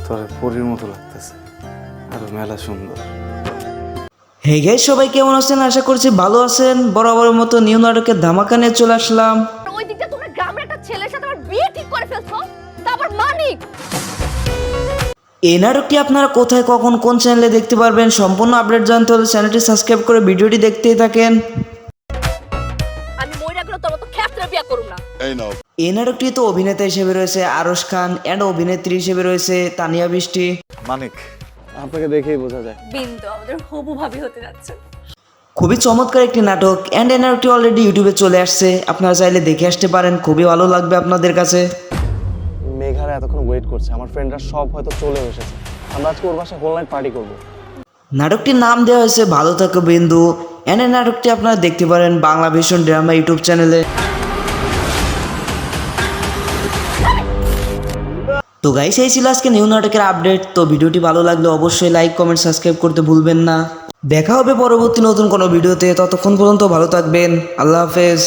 তোরে পরীর মতো লাগতেছে, আর মেলা সুন্দর। হে গাইস, সবাই কেমন আছেন? আশা করছি ভালো আছেন। বরাবরের মতো নিউ নাটকের ধামাকা নিয়ে চলে আসলাম। ওই দিকটা তোমরা গ্রামের একটা ছেলের সাথে আমার বিয়ে ঠিক করে ফেলছো, তারপর মানিক। এই নাটকটি আপনারা কোথায়, কখন, কোন চ্যানেলে দেখতে পারবেন সম্পূর্ণ আপডেট জানতে হলে চ্যানেলটি সাবস্ক্রাইব করে ভিডিওটি দেখতেই থাকেন। আমি মইরা গেলে তোর মতো খ্যাপটা বিয়ে করুম না। এই নাটকটি তো অভিনেতা হিসেবে রয়েছে আরশ খান এন্ড অভিনেত্রী হিসেবে রয়েছে তানিয়া বৃষ্টি। মানিক, আপনাকে দেখেই বোঝা যায়। বিন্দু আমাদের হবু ভাবি হতে যাচ্ছে। খুবই চমৎকার একটি নাটক এন্ড এই নাটকটি অলরেডি ইউটিউবে চলে আসছে, আপনারা চাইলে দেখে আসতে পারেন, খুবই ভালো লাগবে আপনাদের কাছে। মেঘারা এতক্ষণ ওয়েট করছে, আমার ফ্রেন্ডরা সব হয়তো চলে এসেছে। আমরা আজকে ওর বাসায় হোল নাইট পার্টি করবো। নাটকটির নাম দেওয়া হয়েছে ভালো থাকো বিন্দু এন্ড এই নাটকটি আপনারা দেখতে পারেন বাংলা ভিশন ড্রামা ইউটিউব চ্যানেলে। তো গাইস, এই ছিল আজকে নিউ নাটকের আপডেট। তো ভিডিওটি ভালো লাগলে অবশ্যই লাইক, কমেন্ট, সাবস্ক্রাইব করতে ভুলবেন না। দেখা হবে পরবর্তী নতুন কোনো ভিডিওতে, ততক্ষণ পর্যন্ত ভালো থাকবেন। আল্লাহ হাফেজ।